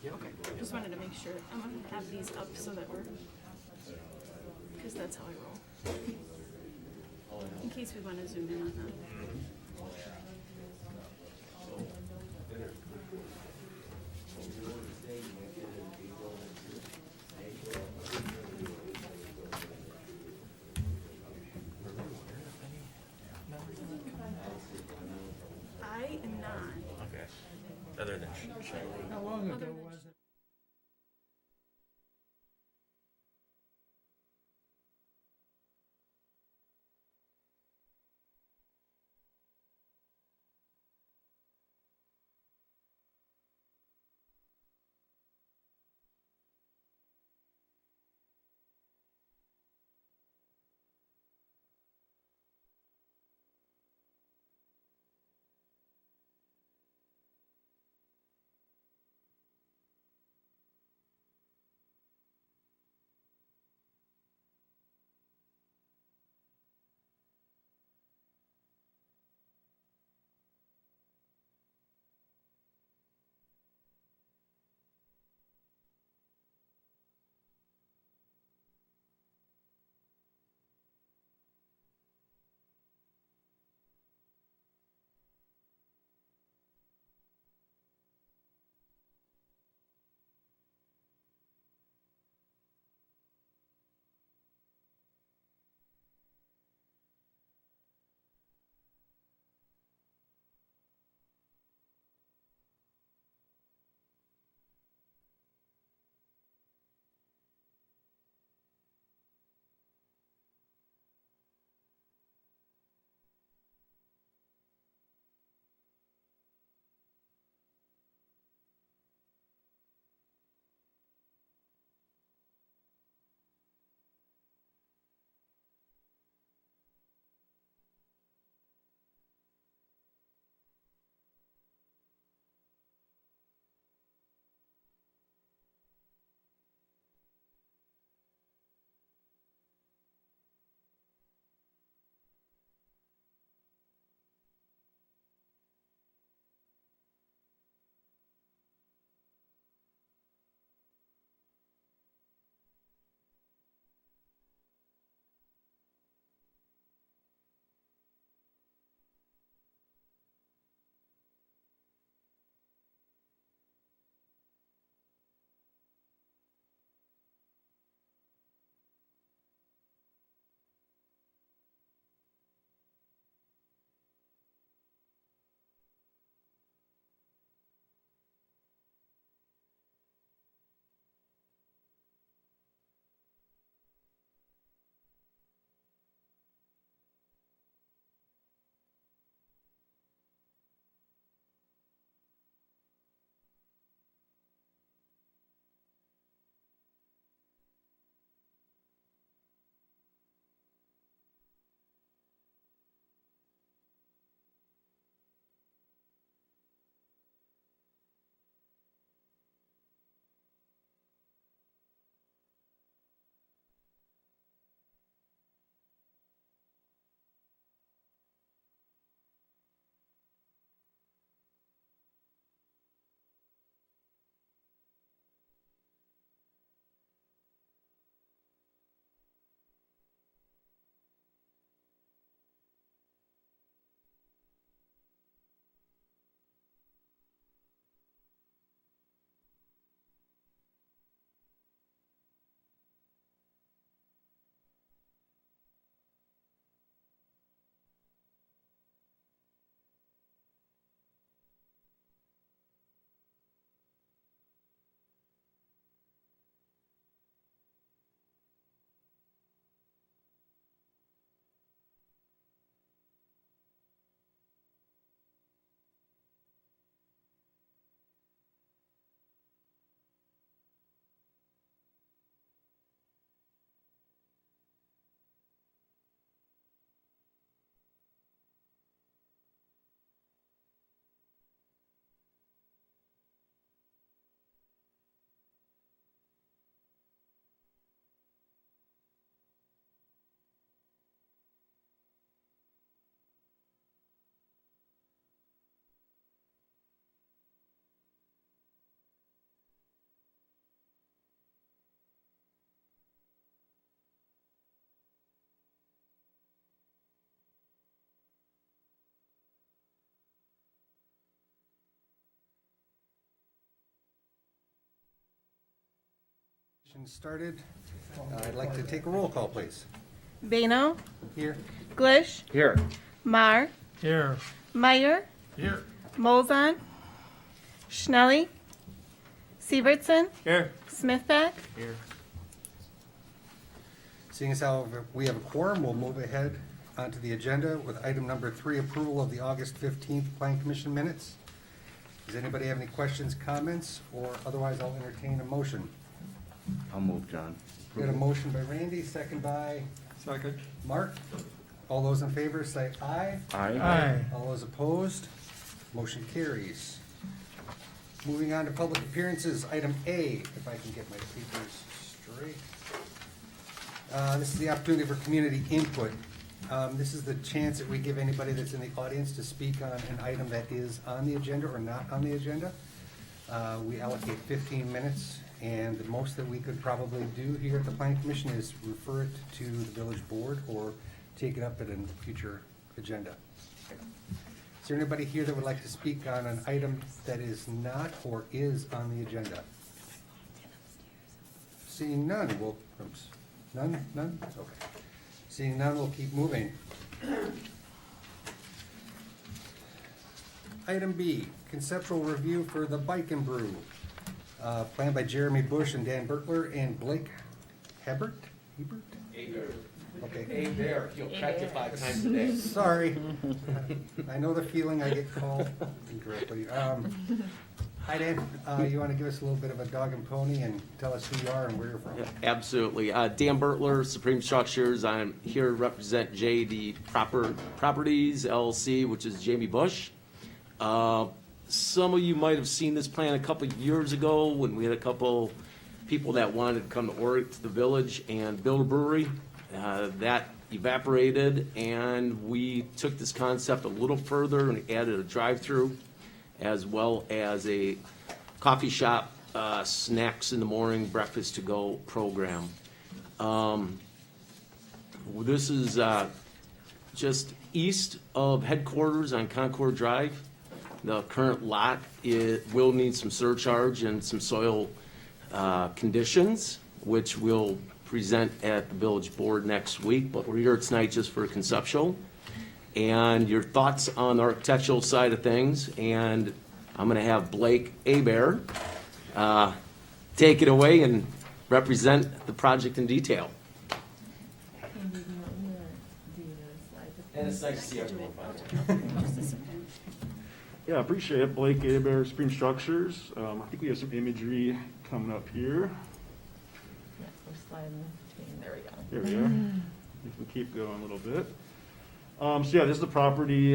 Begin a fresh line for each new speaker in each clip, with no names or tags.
Okay, just wanted to make sure. I'm gonna have these up so that we're, because that's how I roll. In case we want to zoom in on them. I am not.
Okay. Other than Shay.
How long
Other
ago
than
was it? Started. I'd like to take a roll call, please.
Bano,
Here.
Glish,
Here.
Mar,
Here.
Meyer,
Here.
Molzon, Schnelly, Sievertson,
Here.
Smithback,
Here.
Seeing as how we have a quorum, we'll move ahead onto the agenda with item number 3, approval of the August 15th Plan Commission minutes. Does anybody have any questions, comments, or otherwise I'll entertain a motion?
I'll move, John.
Got a motion by Randy, second by
Second.
Mark. All those in favor say aye.
Aye.
All those opposed, motion carries. Moving on to public appearances, item A, if I can get my papers straight. This is the opportunity for community input. This is the chance that we give anybody that's in the audience to speak on an item that is on the agenda or not on the agenda. We allocate 15 minutes, and the most that we could probably do here at the Planning Commission is refer it to the village board or take it up at a future agenda. Is there anybody here that would like to speak on an item that is not or is on the agenda? Seeing none, none? Okay. Seeing none, we'll keep moving. Item B, conceptual review for the Bike and Brew. Planned by Jeremy Bush and Dan Burkler and Blake Hebert? Okay.
Hey there, he'll catch you 5 times a day.
Sorry. I know the feeling I get called incorrectly. Hi, Dan. You want to give us a little bit of a dog and pony and tell us who you are and where you're from?
Yeah, absolutely. Dan Bertler, Supreme Structures. I'm here to represent JD Properties LLC, which is Jamie Bush. Some of you might have seen this plan a couple of years ago when we had a couple people that wanted to come to Oregon to the village and build a brewery. That evaporated, and we took this concept a little further and added a drive-through as well as a coffee shop, snacks in the morning, breakfast to go program. This is just east of headquarters on Concord Drive. The current lot will need some surcharge and some soil conditions, which we'll present at the village board next week, but we're here tonight just for conceptual. And your thoughts on the architectural side of things, and I'm gonna have Blake Hebert take it away and represent the project in detail. And it's nice to see everyone.
Yeah, I appreciate it. Blake Hebert, Supreme Structures. I think we have some imagery coming up here.
Yeah, we're sliding between. There we go.
Here we are. If we keep going a little bit. So yeah, this is the property.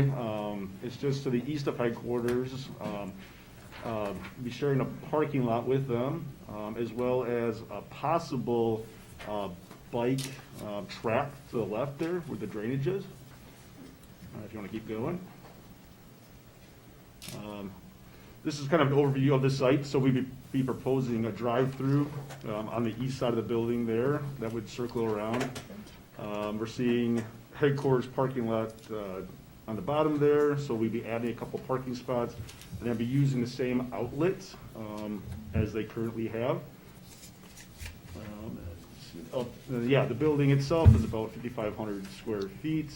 It's just to the east of headquarters. Be sharing a parking lot with them, as well as a possible bike track to the left there where the drainage is. If you want to keep going. This is kind of an overview of the site. So we'd be proposing a drive-through on the east side of the building there that would circle around. We're seeing headquarters parking lot on the bottom there, so we'd be adding a couple parking spots and then be using the same outlets as they currently have. Yeah, the building itself is about 5,500 square feet.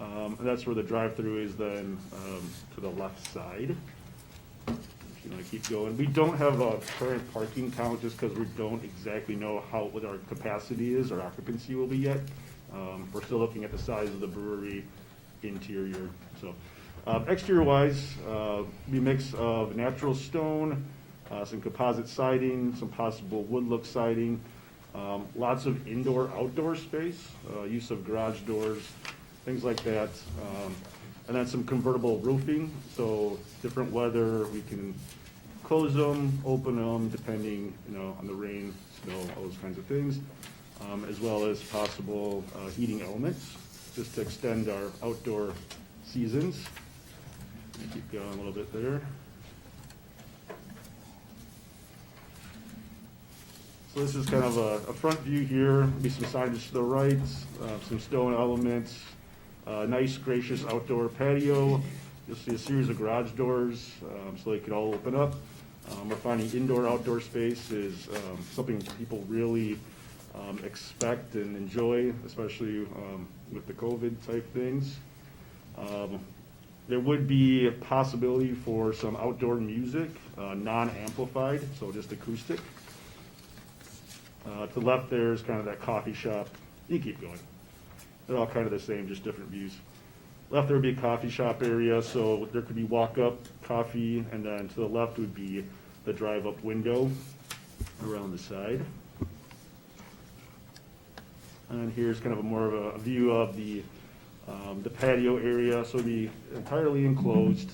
And that's where the drive-through is then to the left side. If you want to keep going. We don't have a current parking count just because we don't exactly know what our capacity is or occupancy will be yet. We're still looking at the size of the brewery interior. So exterior-wise, be a mix of natural stone, some composite siding, some possible wood look siding, lots of indoor-outdoor space, use of garage doors, things like that. And then some convertible roofing, so different weather, we can close them, open them, depending, on the rain, snow, all those kinds of things, as well as possible heating elements, just to extend our outdoor seasons. Keep going a little bit there. So this is kind of a front view here, be some signage to the right, some stone elements, nice gracious outdoor patio. You'll see a series of garage doors so they can all open up. We're finding indoor-outdoor space is something people really expect and enjoy, especially with the COVID type things. There would be a possibility for some outdoor music, non-amplified, so just acoustic. To the left there is kind of that coffee shop. You keep going. They're all kind of the same, just different views. Left there would be a coffee shop area, so there could be walk-up coffee, and then to the left would be the drive-up window around the side. And here's kind of a more of a view of the patio area, so it'd be entirely enclosed,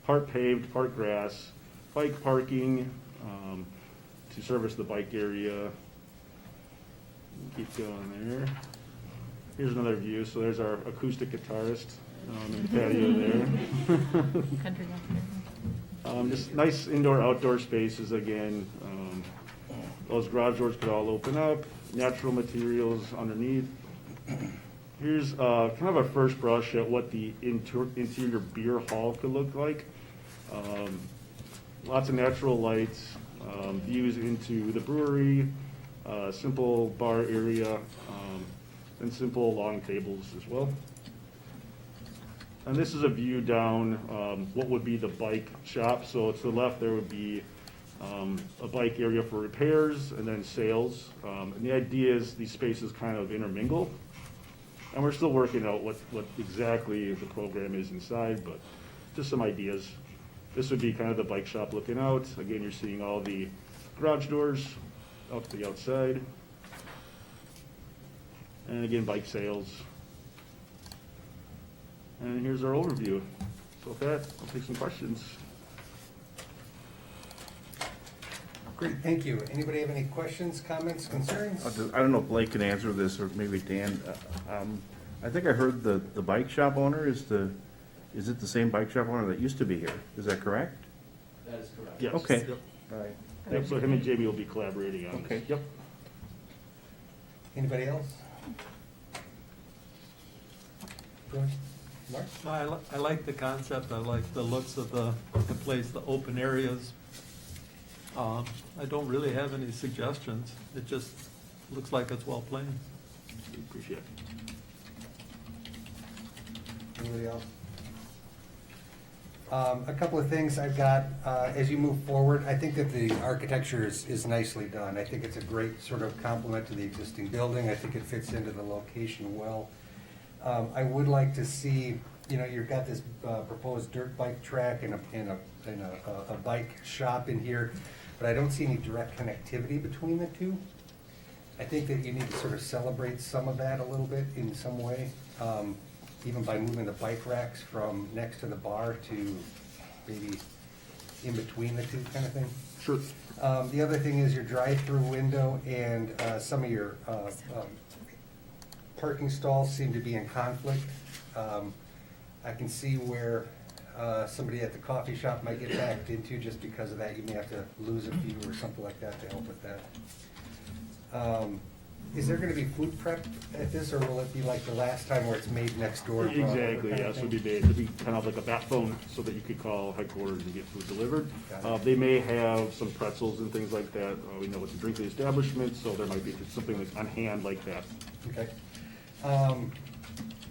part paved, part grass, bike parking to service the bike area. Keep going there. Here's another view, so there's our acoustic guitarist in the patio there.
Country western.
Just nice indoor-outdoor spaces again. Those garage doors could all open up, natural materials underneath. Here's kind of a first brush at what the interior beer hall could look like. Lots of natural lights, views into the brewery, simple bar area, and simple long tables as well. And this is a view down what would be the bike shop. So to the left there would be a bike area for repairs and then sales. And the idea is these spaces kind of intermingle. And we're still working out what exactly the program is inside, but just some ideas. This would be kind of the bike shop looking out. Again, you're seeing all the garage doors out to the outside. And again, bike sales. And here's our overview. So with that, I'll take some questions.
Great, thank you. Anybody have any questions, comments, concerns?
I don't know if Blake can answer this, or maybe Dan. I think I heard the bike shop owner is it the same bike shop owner that used to be here? Is that correct?
That is correct.
Yes.
Okay.
Yep.
All right.
Yep, so him and Jamie will be collaborating on this.
Okay.
Yep.
Anybody else? Go ahead. Mark?
I like the concept, I like the looks of the place, the open areas. I don't really have any suggestions, it just looks like it's well planned.
Appreciate it.
Anybody else? A couple of things I've got, as you move forward, I think that the architecture is nicely done. I think it's a great sort of complement to the existing building. I think it fits into the location well. I would like to see, you've got this proposed dirt bike track and a bike shop in here, but I don't see any direct connectivity between the two. I think that you need to sort of celebrate some of that a little bit in some way, even by moving the bike racks from next to the bar to maybe in between the two kind of thing.
Sure.
The other thing is your drive-through window and some of your parking stalls seem to be in conflict. I can see where somebody at the coffee shop might get backed into just because of that. You may have to lose a few or something like that to help with that. Is there gonna be food prep at this, or will it be like the last time where it's made next door?
Exactly, yes, it would be made, it'd be kind of like a bat phone so that you could call headquarters and get food delivered.
Got it.
They may have some pretzels and things like that. We know it's a drinking establishment, so there might be something like on hand like that.
Okay.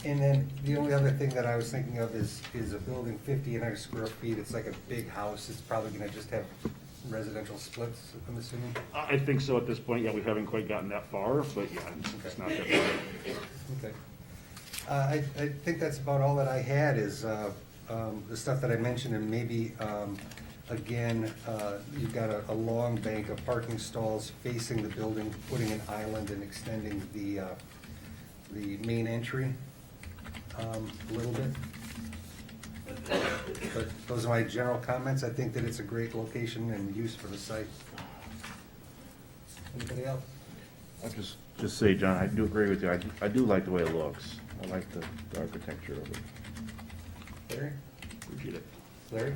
And then the only other thing that I was thinking of is a building 5,800 square feet. It's like a big house. It's probably gonna just have residential splits, I'm assuming.
I think so at this point, yeah, we haven't quite gotten that far, but yeah, it's not that far.
Okay. I think that's about all that I had is the stuff that I mentioned, and maybe, again, you've got a long bank of parking stalls facing the building, putting an island and extending the main entry a little bit. But those are my general comments. I think that it's a great location and use for the site. Anybody else?
I'll just say, John, I do agree with you. I do like the way it looks. I like the architecture of it.
Larry?
Appreciate it.
Larry?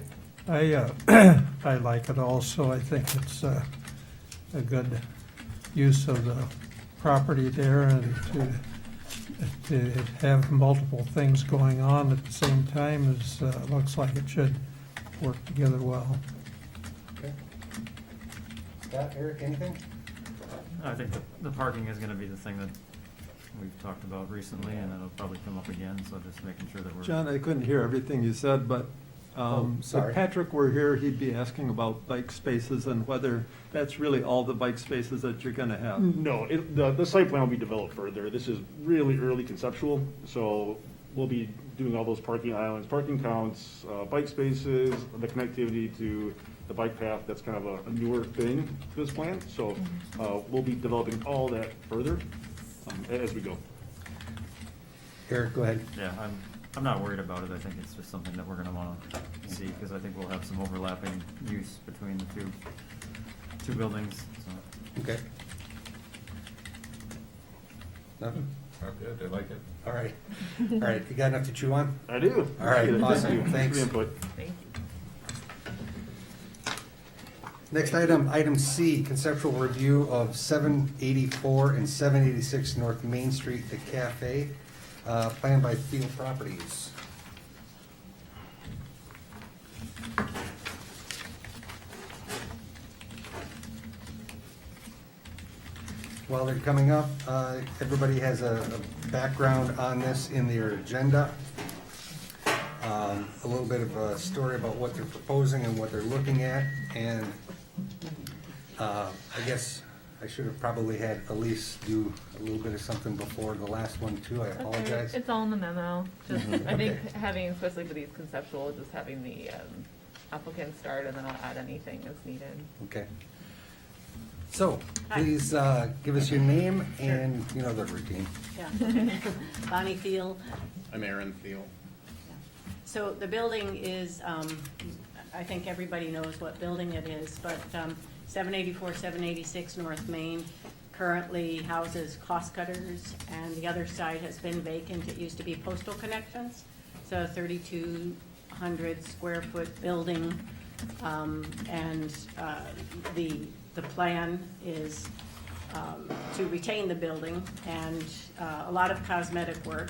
I like it also, I think it's a good use of the property there, and to have multiple things going on at the same time looks like it should work together well.
Okay. Scott, Eric, anything?
I think the parking is gonna be the thing that we've talked about recently, and it'll probably come up again, so just making sure that we're.
John, I couldn't hear everything you said, but
sorry.
if Patrick were here, he'd be asking about bike spaces and whether that's really all the bike spaces that you're gonna have.
No, the site plan will be developed further. This is really early conceptual, so we'll be doing all those parking islands, parking counts, bike spaces, the connectivity to the bike path. That's kind of a newer thing to this plan. So we'll be developing all that further as we go.
Eric, go ahead.
Yeah, I'm not worried about it. I think it's just something that we're gonna wanna see, because I think we'll have some overlapping use between the two buildings, so.
Okay. Nothing?
Good, I like it.
All right. All right, you got enough to chew on?
I do.
All right,
Thank
awesome.
you.
Thanks.
For the input.
Thank you.
Next item, item C, conceptual review of 784 and 786 North Main Street, the cafe, planned by Field Properties. While they're coming up, everybody has a background on this in their agenda. A little bit of a story about what they're proposing and what they're looking at, and I guess I should have probably had Elise do a little bit of something before the last one too, I apologize.
It's all in the memo. Just, I
Okay.
think having, especially for these conceptual, just having the applicant start, and then I'll add anything as needed.
Okay. So, please give us your name and, you know, the routine.
Yeah. Bonnie Thiel.
I'm Aaron Thiel.
So the building is, I think everybody knows what building it is, but 784, 786 North Main currently houses cost cutters, and the other side has been vacant. It used to be Postal Connections. It's a 3,200 square foot building, and the plan is to retain the building and a lot of cosmetic work.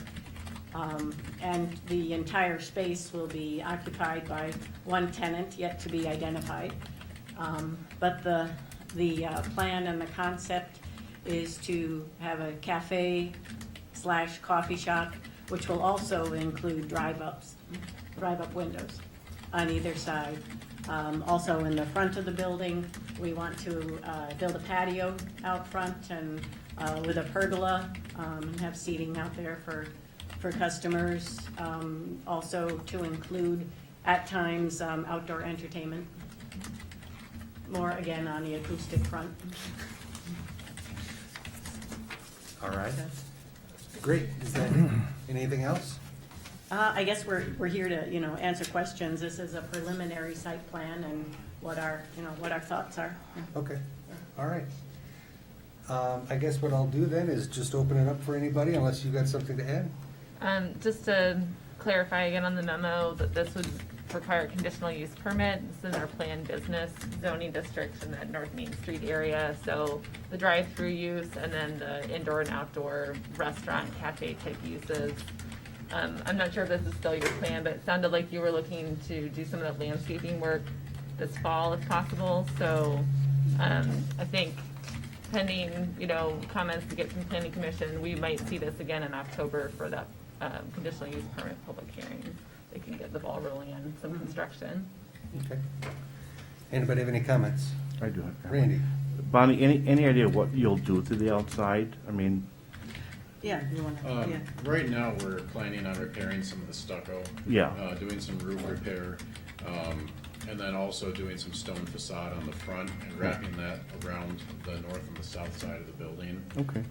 And the entire space will be occupied by one tenant yet to be identified. But the plan and the concept is to have a cafe / coffee shop, which will also include drive-up windows on either side. Also in the front of the building, we want to build a patio out front and with a pergola, and have seating out there for customers. Also to include, at times, outdoor entertainment. More, again, on the acoustic front.
All right. Great. Is that anything else?
I guess we're here to, answer questions. This is a preliminary site plan and what our thoughts are.
Okay. All right. I guess what I'll do then is just open it up for anybody unless you got something to add.
Just to clarify again on the memo, that this would require a conditional use permit. This is our planned business zoning district in that North Main Street area. So the drive-through use and then the indoor and outdoor restaurant, cafe type uses. I'm not sure if this is still your plan, but it sounded like you were looking to do some of the landscaping work this fall if possible. So I think pending, comments to get from planning commission, we might see this again in October for that conditional use permit public hearing. They can get the ball rolling on some construction.
Okay. Anybody have any comments?
I do.
Randy?
Bonnie, any idea what you'll do to the outside? I mean,
Yeah, you want to, yeah.
Right now, we're planning on repairing some of the stucco.
Yeah.
Doing some roof repair, and then also doing some stone facade on the front and wrapping that around the north and the south side of the building.
okay,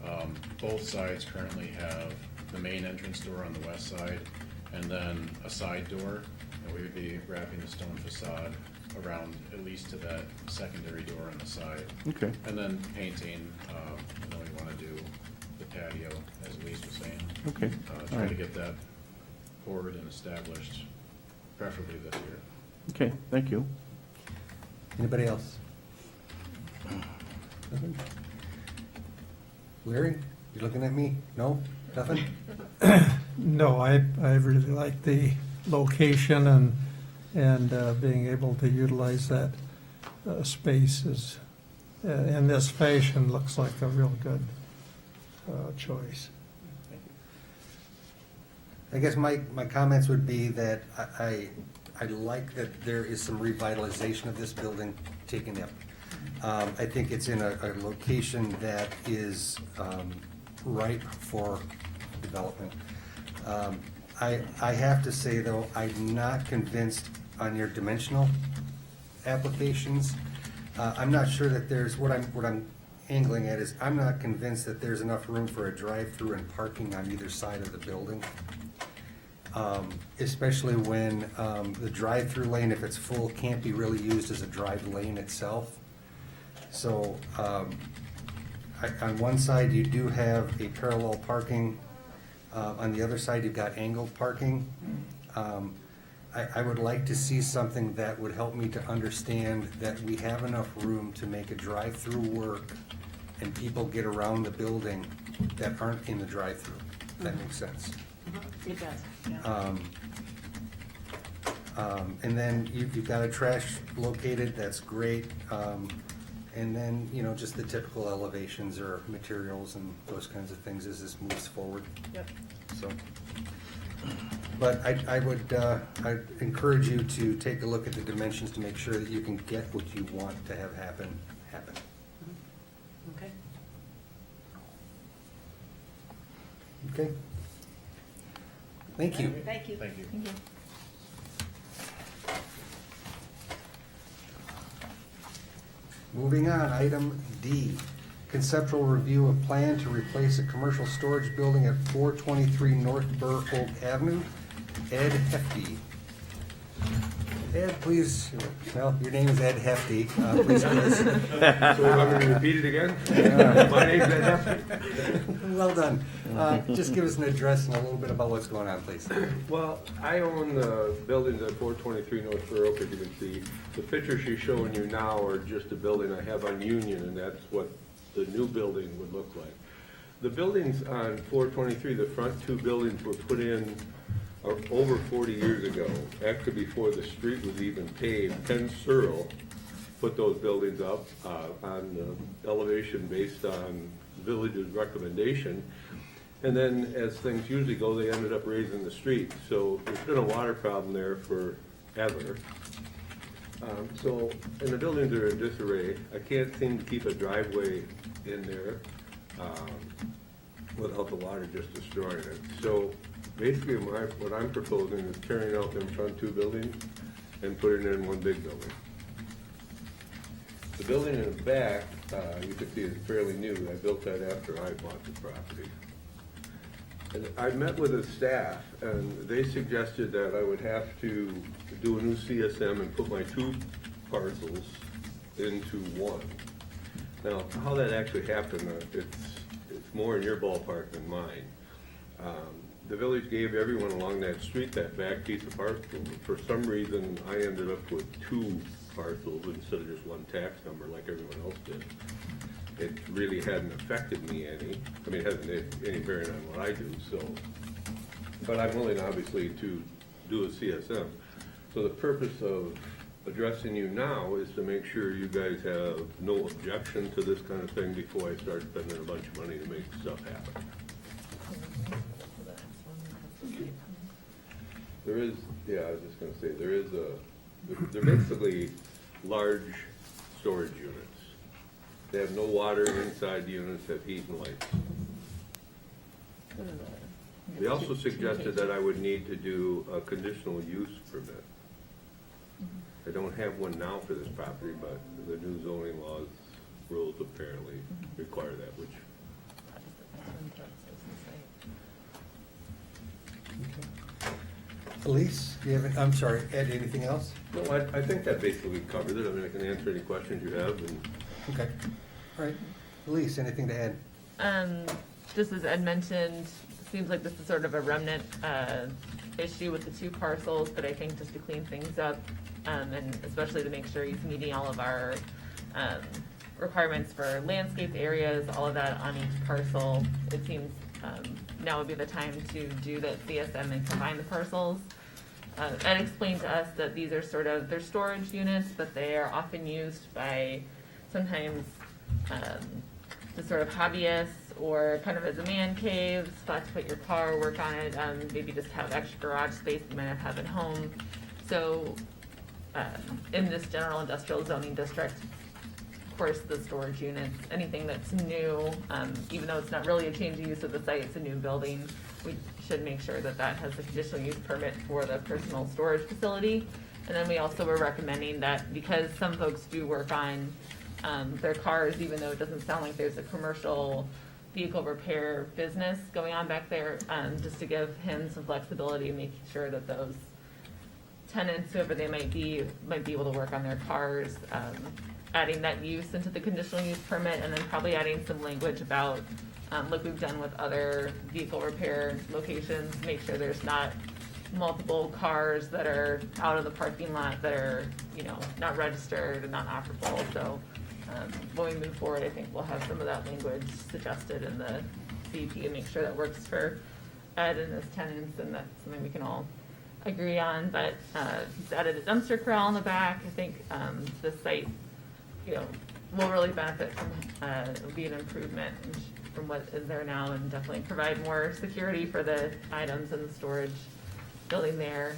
Both sides currently have the main entrance door on the west side and then a side door, and we would be wrapping the stone facade around at least to that secondary door on the side.
okay.
And then painting, and then we want to do the patio, as Elise was saying.
Okay,
Try to
alright.
get that poured and established, preferably this year.
Okay, thank you.
Anybody else? Nothing? Larry, you looking at me? No? Nothing?
No, I really like the location and being able to utilize that space is, in this fashion, looks like a real good choice.
I guess my comments would be that I like that there is some revitalization of this building taken up. I think it's in a location that is ripe for development. I have to say, though, I'm not convinced on your dimensional applications. I'm not sure that there's, what I'm angling at is, I'm not convinced that there's enough room for a drive-through and parking on either side of the building. Especially when the drive-through lane, if it's full, can't be really used as a drive lane itself. So, on one side, you do have a parallel parking. On the other side, you've got angled parking. I would like to see something that would help me to understand that we have enough room to make a drive-through work and people get around the building that aren't in the drive-through. If that makes sense.
It does, yeah.
And then you've got a trash located, that's great. And then, just the typical elevations or materials and those kinds of things as this moves forward.
Yep.
So, but I'd encourage you to take a look at the dimensions to make sure that you can get what you want to have happen.
Okay.
Okay? Thank you.
Thank you.
Thank you.
Thank you.
Moving on, item D, conceptual review of plan to replace a commercial storage building at 423 North Burkhold Avenue. Ed Hefty. Ed, please, well, your name is Ed Hefty. Please give us.
So we're going to repeat it again? My name's Ed Hefty.
Well done. Just give us an address and a little bit about what's going on, please.
Well, I own the buildings at 423 North Burrow, as you can see. The pictures she's showing you now are just a building I have on Union, and that's what the new building would look like. The buildings on 423, the front two buildings were put in over 40 years ago, actually before the street was even paved. Ken Searle put those buildings up on elevation based on the village's recommendation. And then, as things usually go, they ended up raising the street. So there's been a water problem there forever. And the buildings are in disarray. I can't seem to keep a driveway in there without the water just destroying it. So basically, what I'm proposing is tearing out them front two buildings and putting in one big building. The building in the back, you can see is fairly new. I built that after I bought the property. And I met with the staff, and they suggested that I would have to do a new CSM and put my two parcels into one. Now, how that actually happened, it's more in your ballpark than mine. The village gave everyone along that street that back piece of parcel. For some reason, I ended up with two parcels instead of just one tax number like everyone else did. It really hadn't affected me any. I mean, it hasn't had any bearing on what I do, so. But I'm willing, obviously, to do a CSM. So the purpose of addressing you now is to make sure you guys have no objection to this kind of thing before I start spending a bunch of money to make stuff happen. There is, yeah, I was just gonna say, they're basically large storage units. They have no water inside the units, have heat and lights. They also suggested that I would need to do a conditional use permit. I don't have one now for this property, but the new zoning laws, rules apparently require that, which.
Elise, do you have, I'm sorry, Ed, anything else?
No, I think that basically covers it. I mean, I can answer any questions you have, and
Okay, all right. Elise, anything to add?
Just as Ed mentioned, seems like this is sort of a remnant issue with the two parcels, but I think just to clean things up, and especially to make sure he's meeting all of our requirements for landscaped areas, all of that on each parcel, it seems now would be the time to do the CSM and combine the parcels. Ed explained to us that these are sort of, they're storage units, but they are often used by sometimes the sort of hobbyists or kind of as a man cave, spot to put your car, work on it, maybe just have extra garage space you might not have at home. So in this general industrial zoning district, of course, the storage units, anything that's new, even though it's not really a change of use of the site, it's a new building, we should make sure that that has a conditional use permit for the personal storage facility. And then we also were recommending that because some folks do work on their cars, even though it doesn't sound like there's a commercial vehicle repair business going on back there, just to give him some flexibility and making sure that those tenants, whoever they might be able to work on their cars, adding that use into the conditional use permit, and then probably adding some language about, like we've done with other vehicle repair locations, make sure there's not multiple cars that are out of the parking lot that are, not registered and not operable. So when we move forward, I think we'll have some of that language suggested in the CUP and make sure that works for Ed and his tenants, and that's something we can all agree on. But he's added a dumpster corral in the back. I think the site, will really benefit from, it'll be an improvement from what is there now, and definitely provide more security for the items in the storage building there.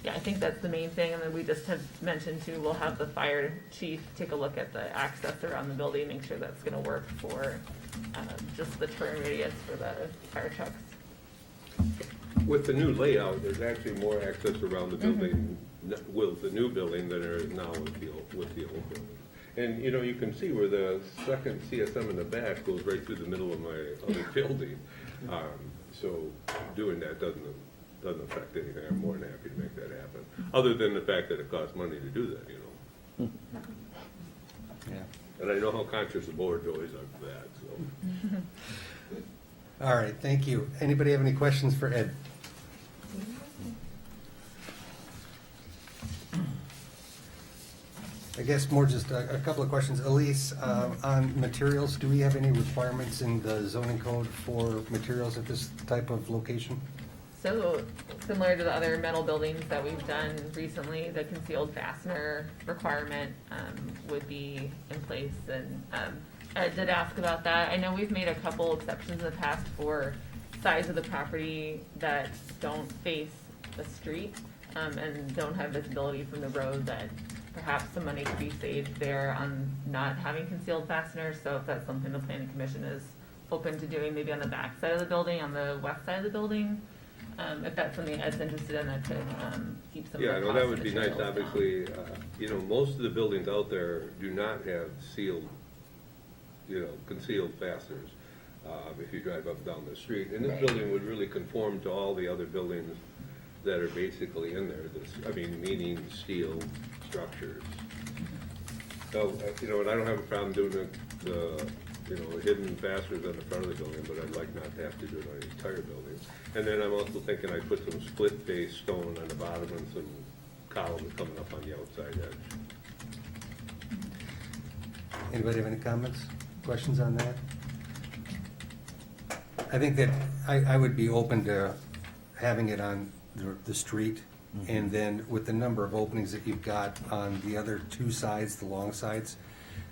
Yeah, I think that's the main thing, and then we just have mentioned too, we'll have the fire chief take a look at the access around the building, make sure that's gonna work for just the turn radius for the fire trucks.
With the new layout, there's actually more access around the building with the new building than there is now with the old building. And, you can see where the second CSM in the back goes right through the middle of my other building. So doing that doesn't affect anything. I'm more than happy to make that happen, other than the fact that it costs money to do that,
Yeah.
And I know how conscious the board's always of that, so.
All right, thank you. Anybody have any questions for Ed? I guess more just a couple of questions. Elise, on materials, do we have any requirements in the zoning code for materials at this type of location?
So similar to the other metal buildings that we've done recently, the concealed fastener requirement would be in place, and Ed did ask about that. I know we've made a couple exceptions in the past for sides of the property that don't face the street and don't have visibility from the road, that perhaps some money could be saved there on not having concealed fasteners. So if that's something the planning commission is open to doing, maybe on the back side of the building, on the west side of the building, if that's something Ed's interested in, that could keep some of the
Yeah, no,
costs
that
and
would be nice.
materials down.
Obviously, most of the buildings out there do not have sealed, concealed fasteners. If you drive up and down the street, and this building would really conform to all the other buildings that are basically in there. Meaning steel structures. So, and I don't have a problem doing the hidden fasteners on the front of the building, but I'd like not to have to do it on the entire building. And then I'm also thinking I'd put some split face stone on the bottom and some columns coming up on the outside edge.
Anybody have any comments, questions on that? I think that I would be open to having it on the street, and then with the number of openings that you've got on the other two sides, the long sides,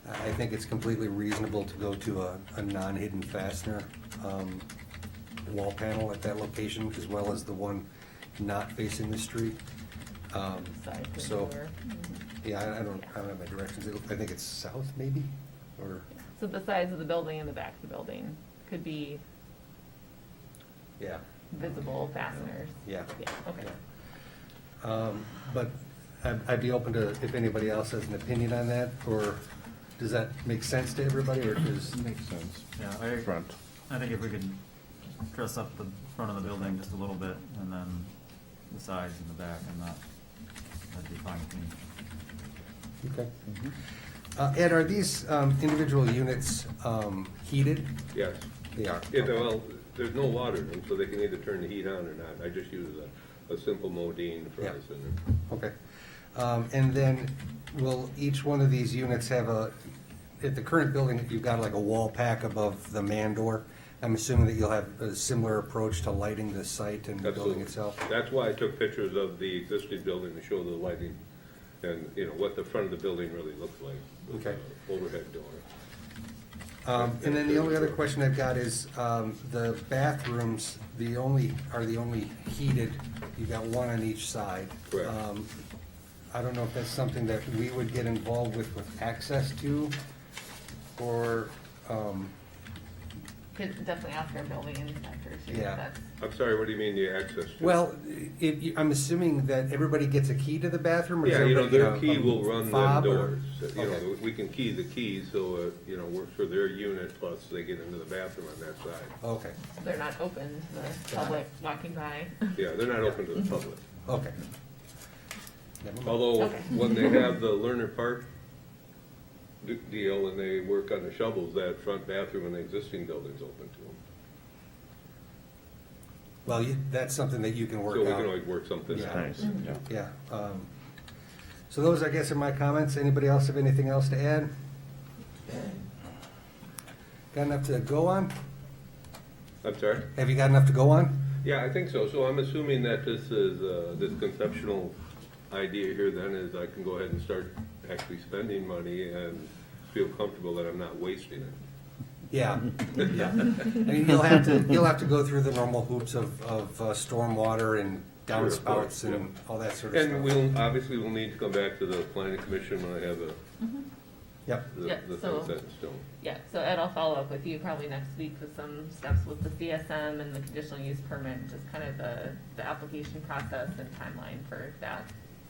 I think it's completely reasonable to go to a non-hidden fastener wall panel at that location, as well as the one not facing the street.
Side to the
So,
door.
yeah, I don't have my directions. I think it's south, maybe, or,
So the sides of the building and the back of the building could be
yeah.
visible fasteners.
Yeah.
Yeah, okay.
But I'd be open to, if anybody else has an opinion on that, or does that make sense to everybody, or does?
Makes sense.
Yeah,
Front.
I think if we could dress up the front of the building just a little bit, and then the sides and the back, and that'd be fine with me.
Okay. Ed, are these individual units heated?
Yes.
They are.
Yeah, well, there's no water in them, so they can either turn the heat on or not. I just use a simple Modine
Yeah.
furnace in there.
Okay. And then will each one of these units have at the current building, you've got like a wall pack above the man door. I'm assuming that you'll have a similar approach to lighting the site and the building
Absolutely.
itself?
That's why I took pictures of the existing building to show the lighting and, you know, what the front of the building really looks like. with
Okay.
the overhead door.
And then the only other question I've got is, the bathrooms, are the only heated, you've got one on each side.
Correct.
I don't know if that's something that we would get involved with access to, or,
Could definitely ask our building inspector, see if
Yeah.
that's,
I'm sorry, what do you mean the access to?
well, I'm assuming that everybody gets a key to the bathroom, or does
Yeah, you know,
everybody
their
get a
key will run them
fob, or-
doors. You
Okay.
know, we can key the keys, so, you know, works for their unit, plus they get into the bathroom on that side.
Okay,
they're not open to the public walking by.
Yeah, they're not open to the public.
okay. Never mind.
Although,
Okay.
when they have the learner park deal and they work on the shovels, that front bathroom in the existing building's open to them.
Well, that's something that you can work
So we
out.
can always work something
Yeah.
out.
Nice, yeah.
Yeah. So those, I guess, are my comments. Anybody else have anything else to add? Got enough to go on?
I'm sorry?
Have you got enough to go on?
Yeah, I think so. So I'm assuming that this is, this conceptual idea here then is I can go ahead and start actually spending money and feel comfortable that I'm not wasting it.
Yeah, yeah. I mean, you'll have to go through the normal hoops of stormwater and
Sure, of
downspouts
course,
and
yeah.
all that sort of stuff.
And we'll need to come back to the planning commission when I have
Yep,
Yeah,
the
so-
thing set in stone.
Yeah, so Ed, I'll follow up with you probably next week with some steps with the CSM and the conditional use permit, just kind of the application process and timeline for that.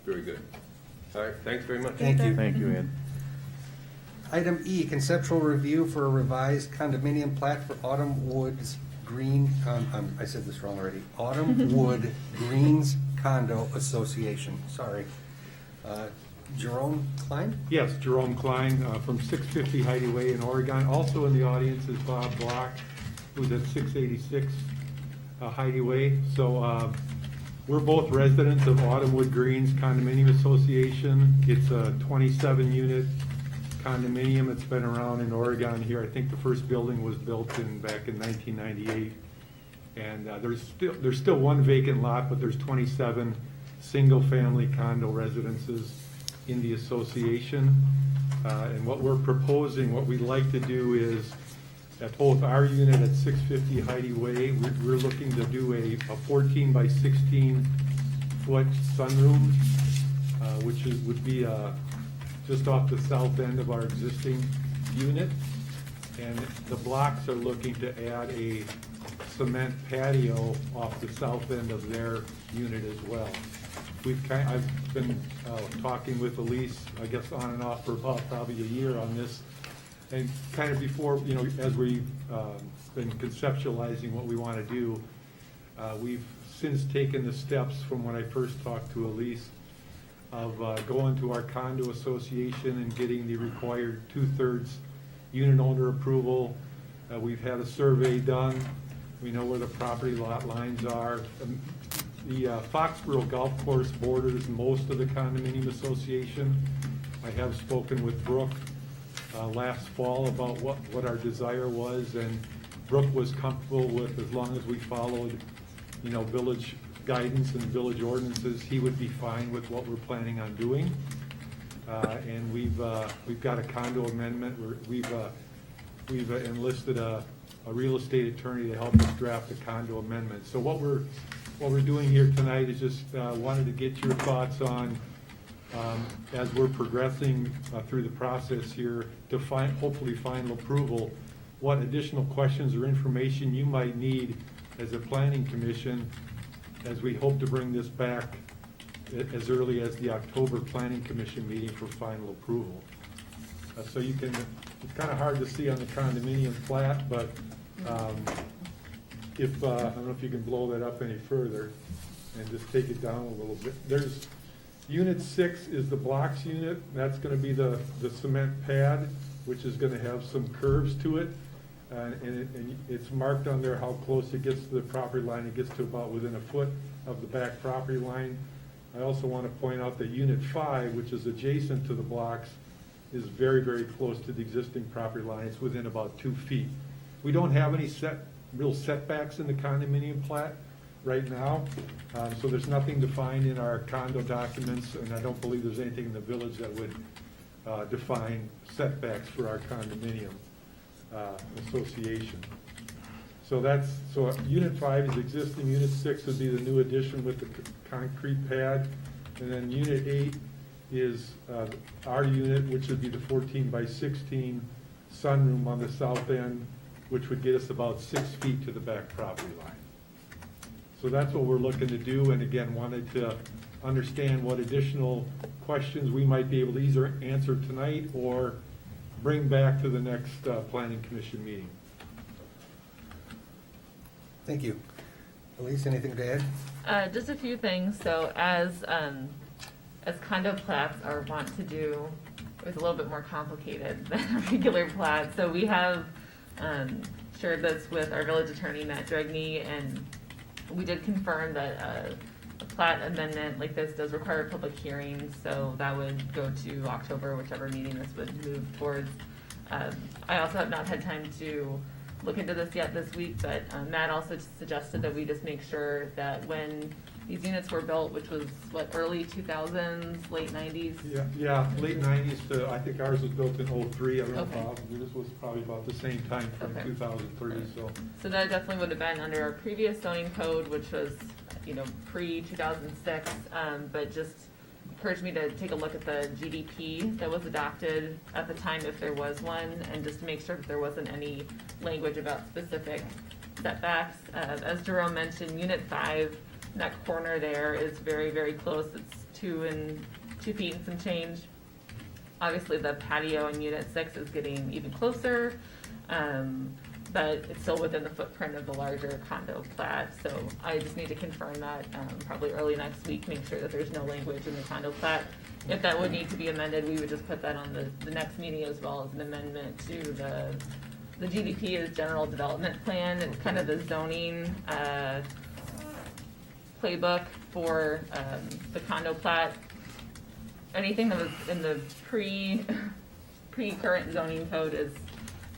Very good. All right, thanks very much.
thank you.
Thank you, Ed.
Item E, conceptual review for a revised condominium plat for Autumn Woods Green, I said this wrong already, Autumn Wood Greens Condo Association, sorry. Jerome Klein?
Yes, Jerome Klein from 650 Heidi Way in Oregon. Also in the audience is Bob Block, who's at 686 Heidi Way. So we're both residents of Autumnwood Greens Condominium Association. It's a 27-unit condominium. It's been around in Oregon here. I think the first building was built back in 1998. And there's still one vacant lot, but there's 27 single-family condo residences in the association. And what we're proposing, what we'd like to do is, at both our unit at 650 Heidi Way, we're looking to do a 14 by 16 foot sunroom, which would be just off the south end of our existing unit. And the blocks are looking to add a cement patio off the south end of their unit as well. I've been talking with Elise, I guess on and off for about probably a year on this. And kind of before, as we've been conceptualizing what we want to do, we've since taken the steps from when I first talked to Elise of going to our condo association and getting the required 2/3 unit owner approval. We've had a survey done. We know where the property lot lines are. The Foxborough Golf Course borders most of the condominium association. I have spoken with Brooke last fall about what our desire was, and Brooke was comfortable with, as long as we followed, village guidance and village ordinances, he would be fine with what we're planning on doing. And we've got a condo amendment. We've enlisted a real estate attorney to help us draft a condo amendment. So what we're doing here tonight is just wanted to get your thoughts on, as we're progressing through the process here to hopefully final approval, what additional questions or information you might need as a planning commission, as we hope to bring this back as early as the October planning commission meeting for final approval. So it's kind of hard to see on the condominium plat, but I don't know if you can blow that up any further and just take it down a little bit. There's unit 6 is the blocks unit. That's going to be the cement pad, which is going to have some curves to it. And it's marked on there how close it gets to the property line. It gets to about within a foot of the back property line. I also want to point out that unit 5, which is adjacent to the blocks, is very, very close to the existing property line. It's within about 2 feet. We don't have any set real setbacks in the condominium plat right now. So there's nothing defined in our condo documents, and I don't believe there's anything in the village that would define setbacks for our condominium association. So unit 5 is existing, unit 6 would be the new addition with the concrete pad, and then unit 8 is our unit, which would be the 14 by 16 sunroom on the south end, which would get us about 6 feet to the back property line. So that's what we're looking to do, and again, wanted to understand what additional questions we might be able to either answer tonight or bring back to the next planning commission meeting.
Thank you. Elise, anything to add?
Just a few things. So as condo plats are wont to do, it's a little bit more complicated than a regular plat. So we have shared this with our village attorney, Matt Dregney, and we did confirm that a plat amendment like this does require a public hearing, so that would go to October, whichever meeting this would move towards. I also have not had time to look into this yet this week, but Matt also suggested that we just make sure that when these units were built, which was what, early 2000s, late 90s?
Yeah, late 90s to, I think ours was built in '03, I don't know,
Okay.
Bob, this was probably about the same time from
Okay.
2003, so.
So that definitely would have been under our previous zoning code, which was, pre-2006, but just encouraged me to take a look at the GDP that was adopted at the time, if there was one, and just to make sure that there wasn't any language about specific setbacks. As Jerome mentioned, Unit 5, that corner there is very, very close. It's 2 feet and some change. Obviously, the patio in Unit 6 is getting even closer, but it's still within the footprint of the larger condo plat. So I just need to confirm that probably early next week, make sure that there's no language in the condo plat. If that would need to be amended, we would just put that on the next meeting as well as an amendment to the GDP is General Development Plan. It's kind of the zoning playbook for the condo plat. Anything that was in the pre-current zoning code is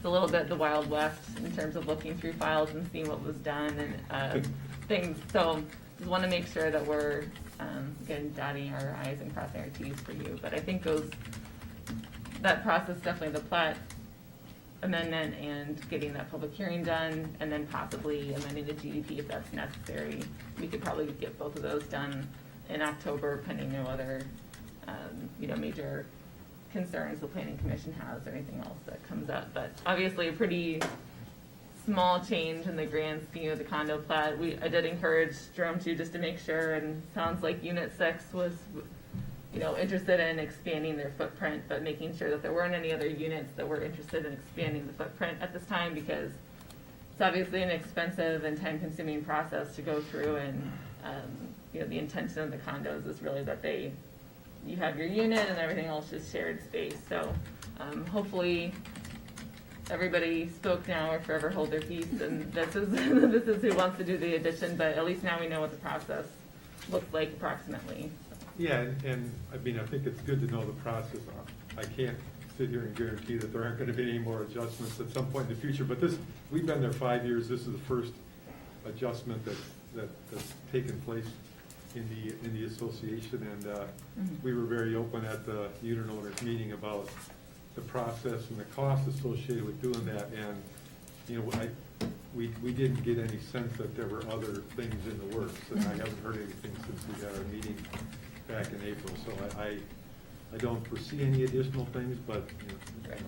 a little bit the Wild West in terms of looking through files and seeing what was done and things. So just want to make sure that we're again dotting our I's and crossing our T's for you. But I think that process, definitely the plat amendment and getting that public hearing done, and then possibly amending the GDP if that's necessary. We could probably get both of those done in October, pending no other major concerns the planning commission has or anything else that comes up. But obviously a pretty small change in the grand scheme of the condo plat. I did encourage Jerome just to make sure, and sounds like Unit 6 was interested in expanding their footprint, but making sure that there weren't any other units that were interested in expanding the footprint at this time, because it's obviously an expensive and time-consuming process to go through, and the intention of the condos is really that you have your unit and everything else is shared space. So hopefully everybody spoke now or forever hold their peace, and this is who wants to do the addition, but at least now we know what the process looks like approximately.
Yeah, and I mean, I think it's good to know the process. I can't sit here and guarantee that there aren't going to be any more adjustments at some point in the future, but we've been there 5 years. This is the first adjustment that's taken place in the association, and we were very open at the unit owners meeting about the process and the costs associated with doing that, and we didn't get any sense that there were other things in the works, and I haven't heard anything since we had our meeting back in April, so I don't foresee any additional things, but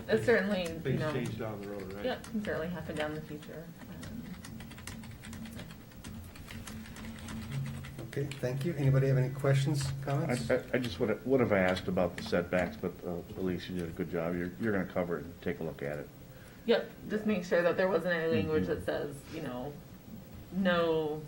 It's certainly,
things change down the road, right?
Yeah, can certainly happen down the future.
Okay, thank you. Anybody have any questions, comments?
I just would have asked about the setbacks, but Elise, you did a good job. You're gonna cover it and take a look at it.
Yep, just make sure that there wasn't any language that says, no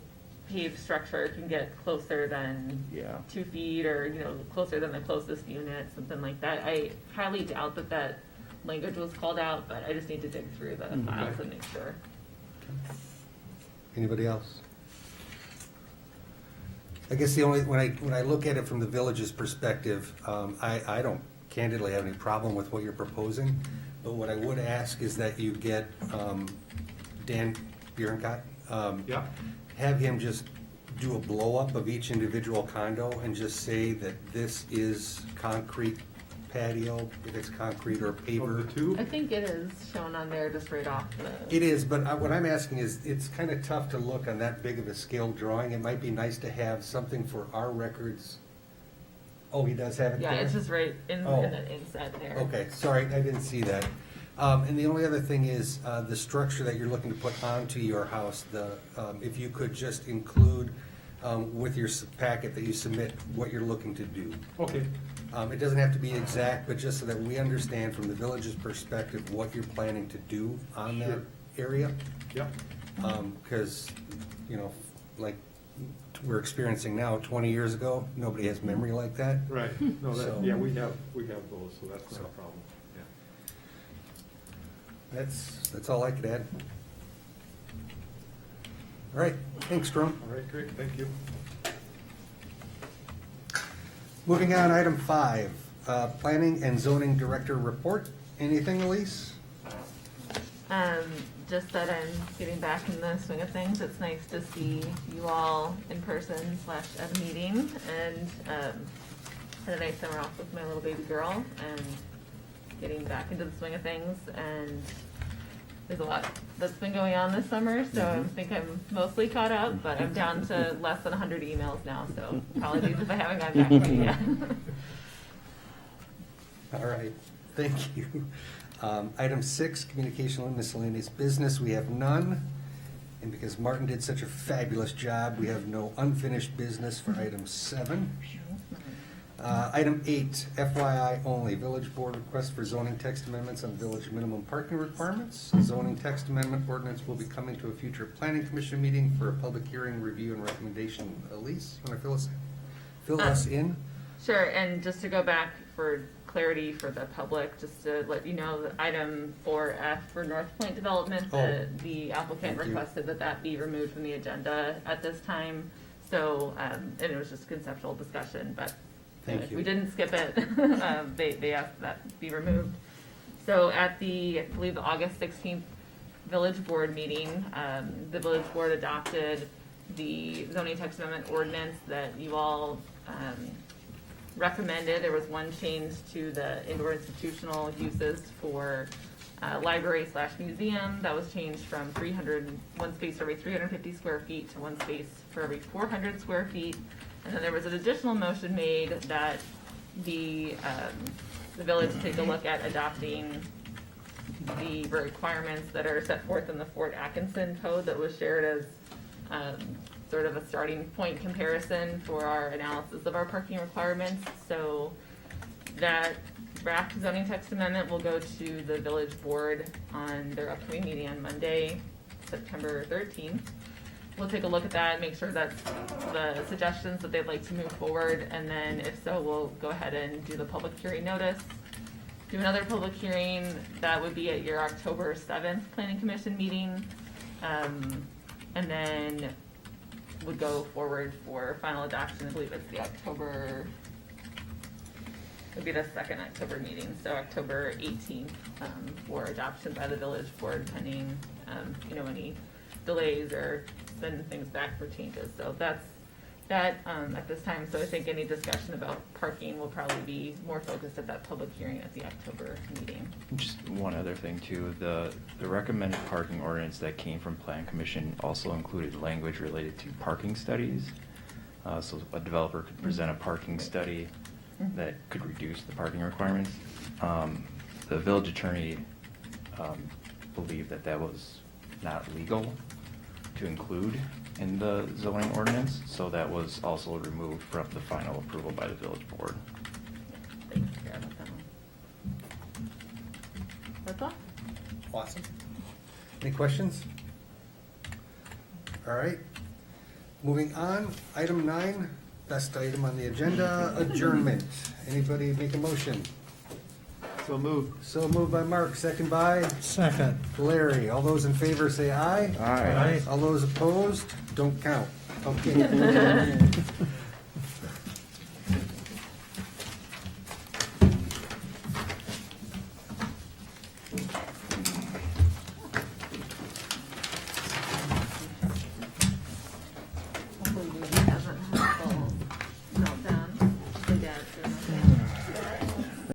paved structure can get closer than 2 feet, or, closer than the closest unit, something like that. I highly doubt that language was called out, but I just need to dig through the files and make sure.
Anybody else? I guess when I look at it from the village's perspective, I don't candidly have any problem with what you're proposing, but what I would ask is that you get Dan Burkhold.
Yeah.
Have him just do a blow-up of each individual condo and just say that this is concrete patio, if it's concrete or
Of
paver.
the two?
I think it is shown on there just right off the.
It is, but what I'm asking is, it's kind of tough to look on that big of a scale drawing. It might be nice to have something for our records. Oh, he does have it there?
Yeah, it's just right in
Oh.
the inset there.
Okay, sorry, I didn't see that. And the only other thing is, the structure that you're looking to put onto your house, if you could just include, with your packet that you submit, what you're looking to do.
Okay.
It doesn't have to be exact, but just so that we understand from the village's perspective what you're planning to do on that area.
Yeah.
Because, like we're experiencing now, 20 years ago, nobody has memory like that.
Right. No,
So-
yeah, we have those, so that's not a problem. Yeah.
That's all I could add. All right, thanks, Jerome.
All right, great, thank you.
Moving on, item 5, Planning and Zoning Director Report. Anything, Elise?
Just that I'm getting back in the swing of things. It's nice to see you all in person / at a meeting, and had a nice summer off with my little baby girl, and getting back into the swing of things. And there's a lot that's been going on this summer, so I think I'm mostly caught up, but I'm down to less than 100 emails now, so apologies if I haven't gotten back to you yet.
All right, thank you. Item 6, Communication and Miscellaneous Business, we have none. And because Martin did such a fabulous job, we have no unfinished business for item 7. Item 8, FYI only, Village Board request for zoning text amendments on village minimum parking requirements. Zoning text amendment ordinance will be coming to a future planning commission meeting for a public hearing, review, and recommendation. Elise, want to fill us in?
Sure, and just to go back for clarity for the public, just to let you know, that item 4F for North Point Development, the applicant
Thank you.
requested that be removed from the agenda at this time. So, and it was just conceptual discussion, but
Thank you.
we didn't skip it. They asked that be removed. So at the, I believe, the August 16th Village Board meeting, the Village Board adopted the zoning text amendment ordinance that you all recommended. There was one change to the indoor institutional uses for library / museum. That was changed from one space for every 350 square feet to one space for every 400 square feet. And then there was an additional motion made that the village take a look at adopting the requirements that are set forth in the Fort Atkinson Code that was shared as sort of a starting point comparison for our analysis of our parking requirements. So that draft zoning text amendment will go to the village board on their upcoming meeting on Monday, September 13th. We'll take a look at that, make sure that's the suggestions that they'd like to move forward, and then if so, we'll go ahead and do the public hearing notice. Do another public hearing, that would be at your October 7th Planning Commission meeting. And then would go forward for final adoption. I believe it's the October, it would be the second October meeting, so October 18th for adoption by the village board pending, any delays or send things back for changes. So that's that at this time. So I think any discussion about parking will probably be more focused at that public hearing at the October meeting.
Just one other thing too, the recommended parking ordinance that came from Plan Commission also included language related to parking studies. So a developer could present a parking study that could reduce the parking requirements. The village attorney believed that was not legal to include in the zoning ordinance, so that was also removed from the final approval by the village board.
Thanks, Karen, about that one. That's all.
Awesome. Any questions? All right. Moving on, item 9, best item on the agenda, adjournment. Anybody make a motion?
So moved.
So moved by Mark, second by
Second.
Larry. All those in favor say aye.
Aye.
All those opposed, don't count. Okay.